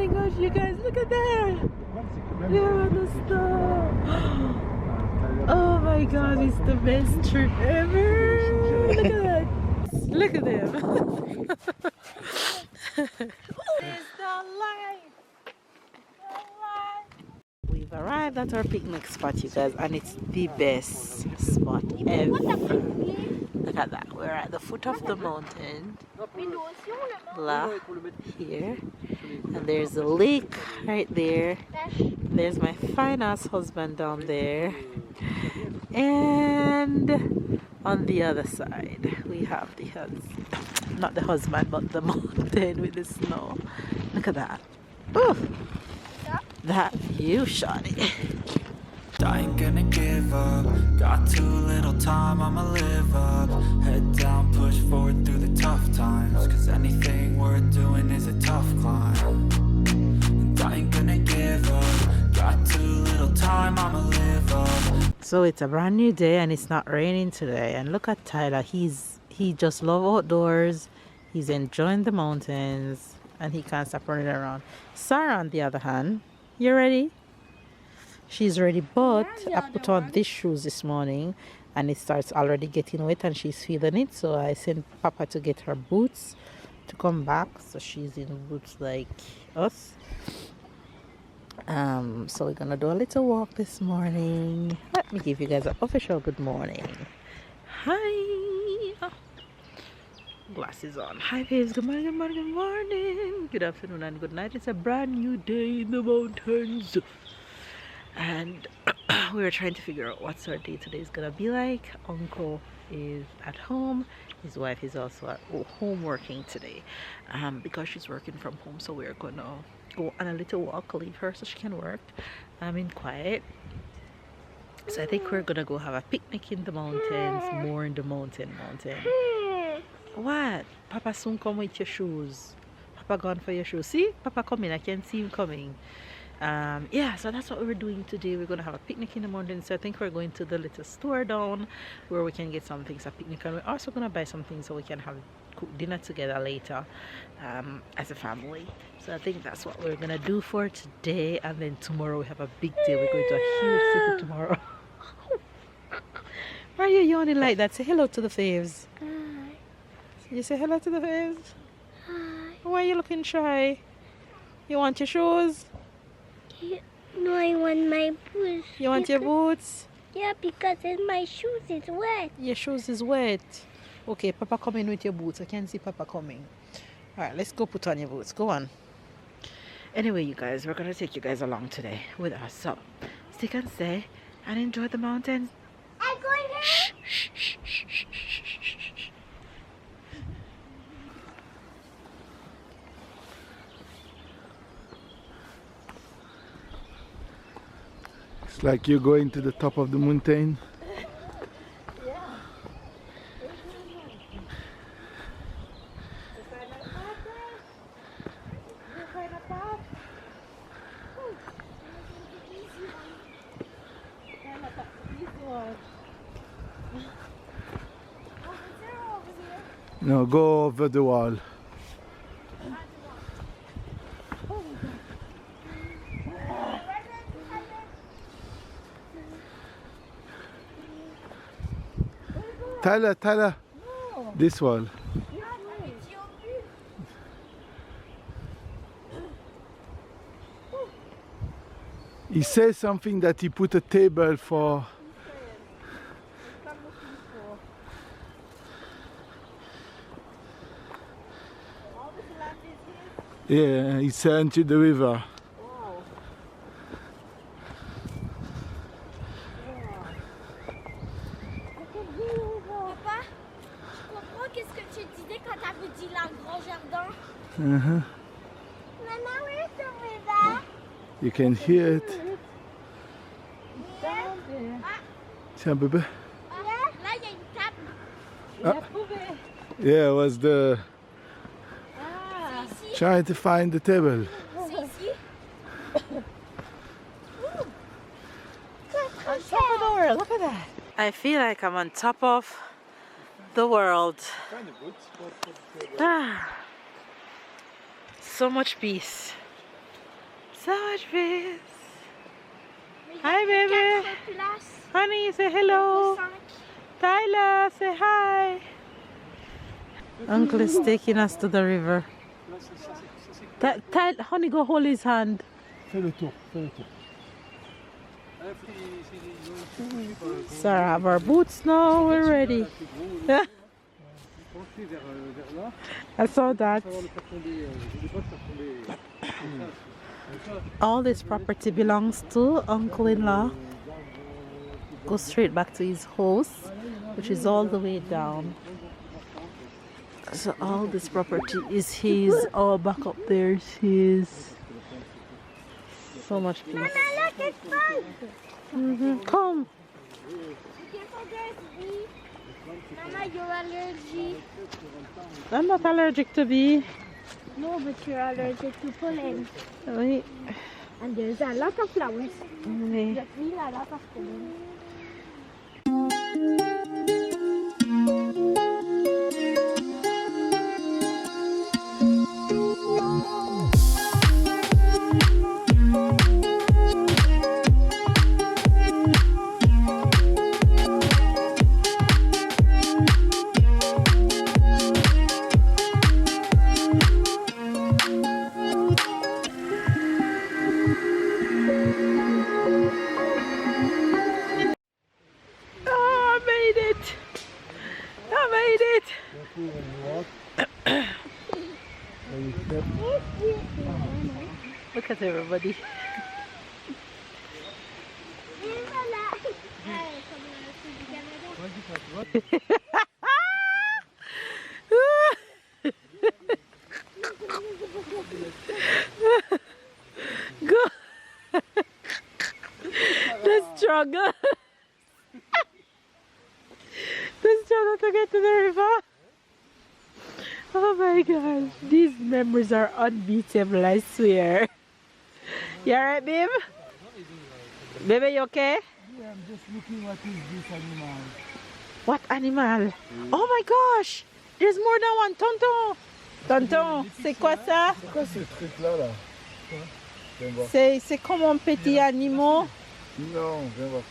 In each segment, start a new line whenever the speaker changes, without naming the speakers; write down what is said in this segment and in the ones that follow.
my gosh, you guys, look at that. Yeah, the snow. Oh my god, it's the best trip ever. Look at that. Look at them. It's the light. We've arrived at our picnic spot, you guys, and it's the best spot ever. Look at that. We're at the foot of the mountain. La, here. And there's a lake right there. There's my fine ass husband down there. And on the other side, we have the not the husband, but the mountain with the snow. Look at that. Ooh. That view, shawty.
I ain't gonna give up. Got too little time, I'ma live up. Head down, push forward through the tough times. Cause anything worth doing is a tough climb. And I ain't gonna give up. Got too little time, I'ma live up.
So it's a brand new day and it's not raining today. And look at Tyler, he just loves outdoors. He's enjoying the mountains and he can't stop running around. Sarah, on the other hand, you ready? She's ready, but I put on these shoes this morning and it starts already getting wet and she's feeling it. So I sent Papa to get her boots to come back. So she's in boots like us. So we're gonna do a little walk this morning. Let me give you guys an official good morning. Hi. Glasses on. Hi babes, good morning, good morning, good morning, good afternoon and good night. It's a brand new day in the mountains and we were trying to figure out what's our day today is gonna be like. Uncle is at home, his wife is also at home working today because she's working from home, so we're gonna go on a little walk, leave her so she can work in quiet. So I think we're gonna go have a picnic in the mountains, more in the mountain. What? Papa soon come with your shoes. Papa gone for your shoes. See? Papa coming. I can see him coming. Yeah, so that's what we're doing today. We're going to have a picnic in the morning. So I think we're going to the little store down where we can get some things, a picnic. And we're also going to buy some things so we can have cook dinner together later as a family. So I think that's what we're going to do for today. And then tomorrow we have a big day. We're going to a huge city tomorrow. Why are you yawning like that? Say hello to the faves. You say hello to the faves?
Hi.
Why are you looking shy? You want your shoes?
No, I want my boots.
You want your boots?
Yeah, because my shoes is wet.
Your shoes is wet. Okay, Papa come in with your boots. I can see Papa coming. Alright, let's go put on your boots. Go on. Anyway, you guys, we're going to take you guys along today with us. So, stick and stay and enjoy the mountains.
I'm going to...
Shh, shh, shh, shh, shh, shh, shh.
It's like you're going to the top of the mountain.
Yeah.
No, go over the wall. Tyler,
No.
this wall. He says something that he put a table for. Yeah, he sent to the river.
Papa, je comprends qu'est-ce que tu disais quand t'avais dit là, grand jardin. Maman, where's the river?
You can hear it.
Down there.
Tiens, bébé.
Là, il y a une table.
Tu l'as trouvé.
Yeah, it was the
Ah.
C'est ici.
trying to find the table.
C'est ici.
On top of the world. Look at that. I feel like I'm on top of the world. Ah, so much peace. So much peace. Hi, baby. Honey, say hello. Tyler, say hi. Uncle is taking us to the river. Honey, go hold his hand.
Fais le tour, fais le tour.
Sarah, have our boots now. We're ready. I saw that. All this property belongs to uncle-in-law. Go straight back to his house, which is all the way down. So all this property is his. All back up there is his. So much peace. Come.
Mama, you're allergic.
I'm not allergic to bee.
No, but you're allergic to pollen.
Oui.
And there's a lot of flowers.
Oui.
That feel a lot of pollen.
Look at everybody. Go. The struggle. The struggle to get to the river. Oh my gosh, these memories are unbeatable, I swear. You alright, babe? Baby, you okay?
Yeah, I'm just looking what is this animal.
What animal? Oh my gosh! There's more than one. Tonton! Tonton, c'est quoi ça?
C'est quoi ce truc-là, là?
C'est comme un petit animal.
Non, viens voir.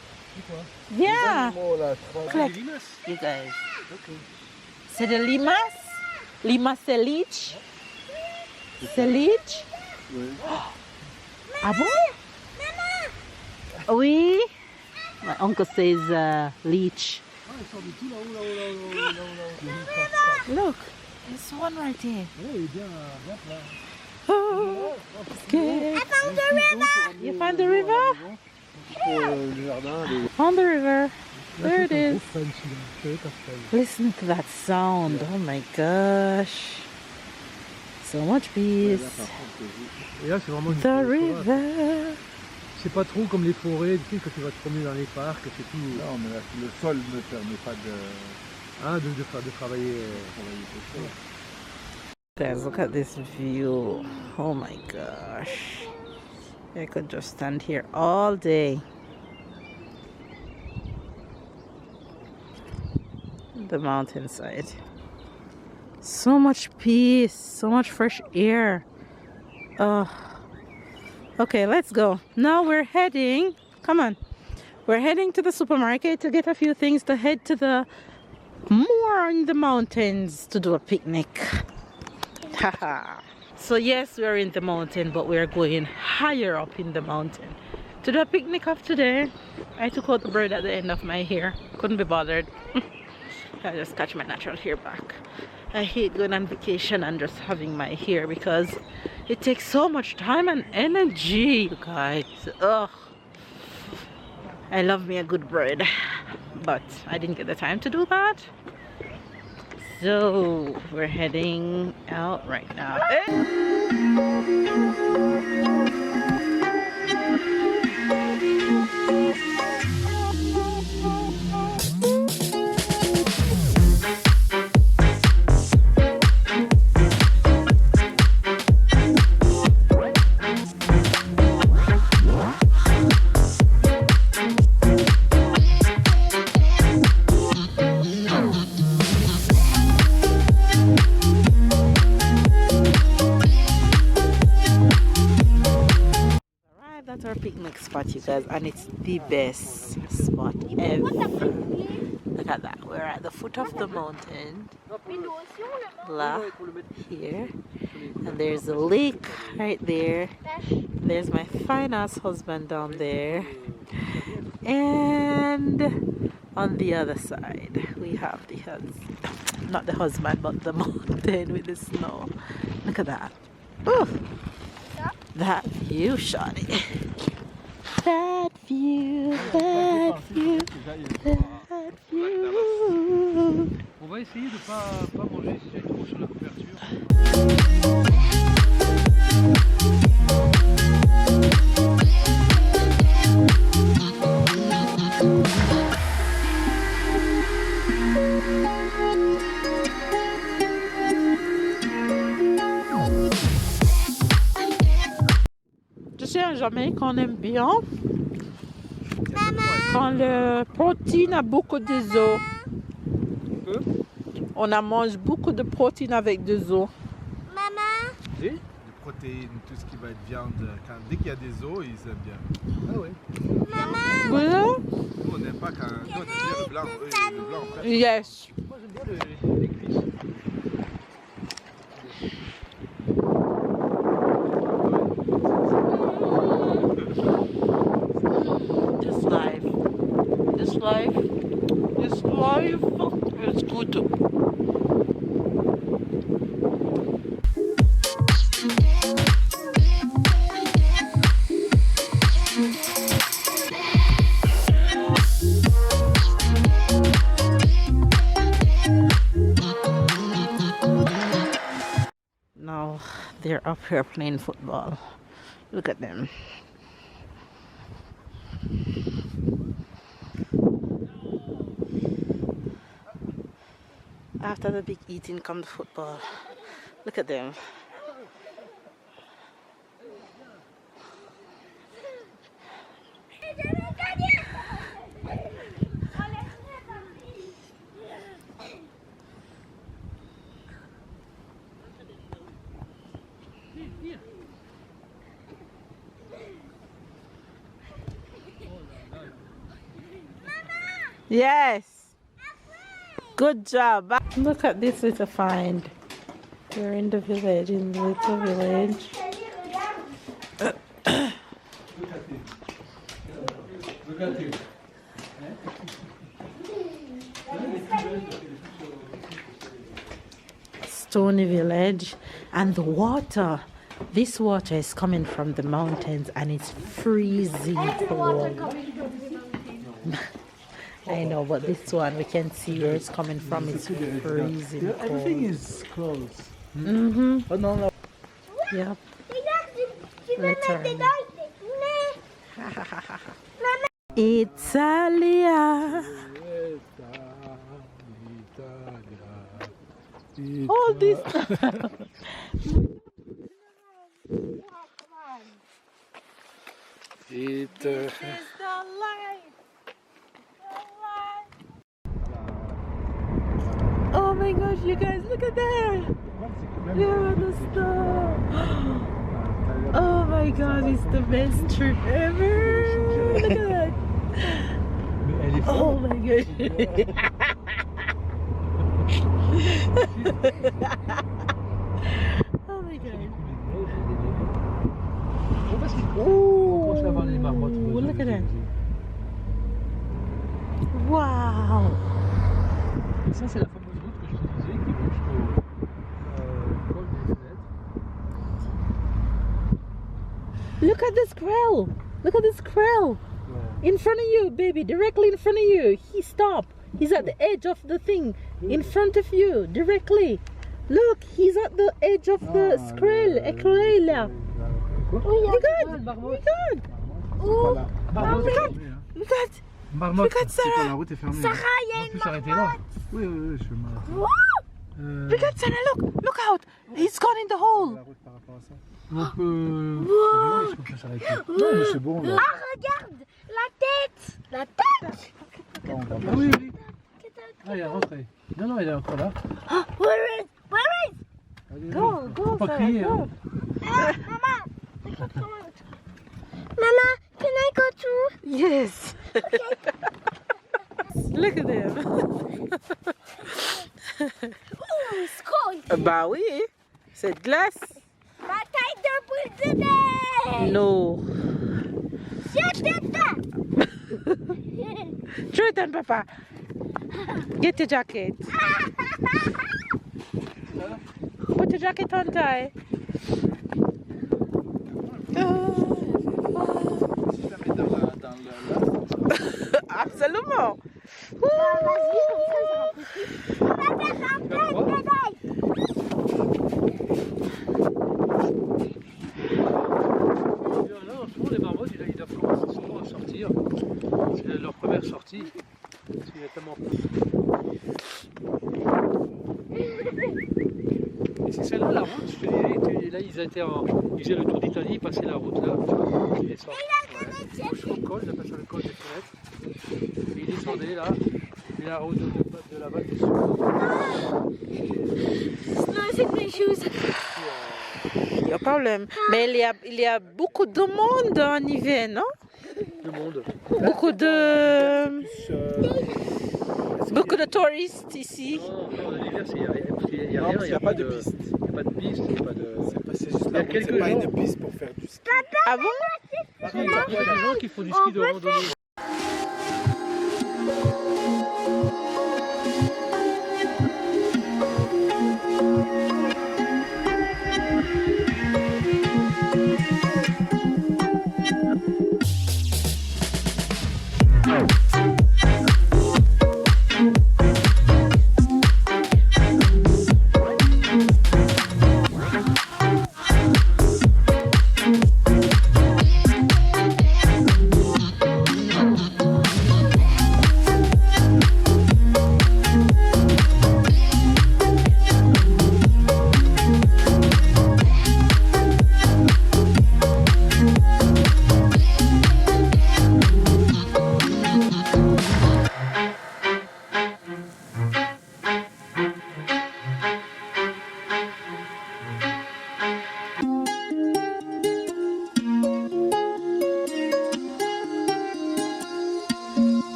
Viens!
Animaux, là,
Click. You guys. C'est des limaces? Limace, c'est leech? C'est leech?
Oui.
Ah bon? Oui. My uncle says leech. Look, there's one right here. Oh, okay.
I found the river!
You found the river? On the river. There it is. Listen to that sound. Oh my gosh. So much peace.
Et là, c'est vraiment une
The
forêt
river.
C'est pas trop comme les forêts, tu sais, quand tu vas te promener dans les parcs, c'est tout.
Non, mais là, le sol ne permet pas de...
Hein, de travailler.
Guys, look at this view. Oh my gosh. I could just stand here all day. The mountainside. So much peace, so much fresh air. Okay, let's go. Now we're heading, come on. We're heading to the supermarket to get a few things to head to the more in the mountains to do a picnic. Haha. So yes, we're in the mountain, but we're going higher up in the mountain to do a picnic of today. I took out the bird at the end of my hair. Couldn't be bothered. I just catch my natural hair back. I hate going on vacation and just having my hair because it takes so much time and energy, you guys. Ugh. I love me a good braid, but I didn't get the time to do that. So we're heading out right now. at our picnic spot, you guys, and it's the best spot ever. Look at that. We're at the foot of the mountain. Là, here. And there's a lake right there. There's my fine ass husband down there. And on the other side, we have the not the husband, but the mountain with the snow. Look at that. Ooh. That view, shawty. That view, that view, that view.
On va essayer de pas manger si j'ai trop sur la couverture.
Tu sais, en Jamaïque, on aime bien quand le protéine a beaucoup des os. On a mange beaucoup de protéines avec des os.
Maman.
Des protéines, tout ce qui va être viande. Dès qu'il y a des os, ils aiment bien.
Ah ouais.
Maman.
Voilà.
Nous, on n'aime pas quand. Nous, on aime bien le blanc. Le blanc en fait.
Yes.
Moi j'aime bien les cuisses.
This life. This life. This life is good. Now they're up here playing football. Look at them. After the big eating comes football. Look at them. Yes. Good job. Look at this little find. We're in the village, in the little village.
Look at him.
Stony village, and the water. This water is coming from the mountains and it's freezing cold. I know, but this one we can see where it's coming from. It's freezing cold.
Everything is closed.
Mm-hmm.
Oh non, là.
Yep. Italia. All this. Oh my gosh, you guys, look at that! Here are the stars! Oh my god, it's the best trip ever! Look at that! Oh my gosh! Oh my god! Ooh, look at that! Wow!
Ça c'est la fameuse route que je te disais qui va jusqu'au col des fenêtres.
Look at the squirrel! Look at the squirrel! In front of you, baby, directly in front of you. He stopped. He's at the edge of the thing. In front of you, directly. Look, he's at the edge of the squirrel. Écureuil là. Regarde! Regarde! Oh! Regarde! Regarde!
Marmotte.
Regarde Sarah!
La route est fermée.
Sarah, il y a
On peut
une
s'arrêter là.
Oui, oui, oui, je vais m'arrêter.
Regarde Sarah, look out! He's gone in the hole.
La route par rapport à ça.
On peut. Est-ce qu'on peut s'arrêter?
Non, mais c'est bon là.
Ah, regarde la tête. La tête.
Là, on va
Ah
pas.
oui, oui. Ah, il est rentré. Non, non, il est encore là.
Where is?
Allez,
Go,
faut
go,
pas
Sarah,
crier.
go.
Hein.
Maman. Maman.
this. Look at them.
Ouh, scold.
Bah oui, c'est de glace.
Bataille de boules de neige.
No.
Je t'attends.
Throw it on, Papa. Get your jacket. Put your jacket on, Ty. Absolument.
Vas-y, comme ça, ça
Là, en ce moment, les marmottes, ils doivent commencer souvent à sortir. C'est leur première sortie. Parce qu'il y a tellement peu. Et c'est celle-là, la route, je te disais, là, ils faisaient le tour d'Italie, ils passaient la route là, tu vois, ils descendent. Le col, j'appelle ça le col des fenêtres. Et ils descendaient là, et la route de là-bas, dessus.
Snowing my shoes.
Pas de problème. Mais il y a beaucoup de monde en hiver, non?
Le monde.
Beaucoup de touristes ici.
Non, l'hiver, il n'y a rien.
Il n'y a pas de piste.
Il n'y a pas de piste, il n'y a pas de...
C'est juste
Il y a
là,
quelques
c'est pas
gens.
une piste pour faire du ski.
Ah bon?
Il y a des gens qui font du ski de randonnée.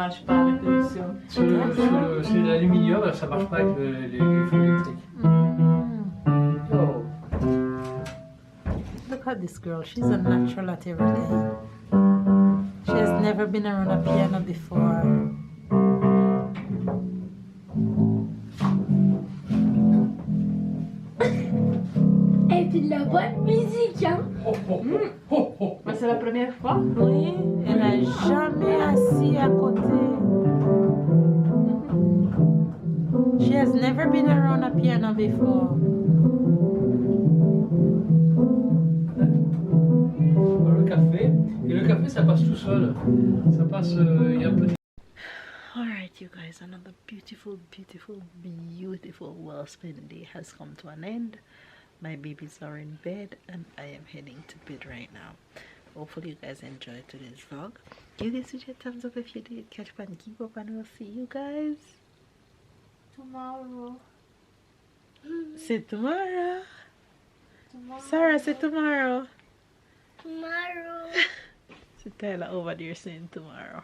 marche pas avec l'induction.
Sur l'aluminium, ça marche pas avec les feux électriques.
Oh. Look at this girl. She's a natural at everything. She has never been around a piano before.
Et puis de la bonne musique, hein.
C'est la première fois.
Oui, elle n'a jamais assis à côté. She has never been around a piano before.
Le café, et le café ça passe tout seul. Ça passe, il y a un peu de...
Alright, you guys, another beautiful, beautiful, beautiful, well spent day has come to an end. My babies are in bed and I am heading to bed right now. Hopefully you guys enjoyed today's vlog. Give this video a thumbs up if you did. Catch up and keep up, and we'll see you guys
Tomorrow.
c'est tomorrow. Sarah, c'est tomorrow.
Tomorrow.
C'est Tyler over there saying tomorrow.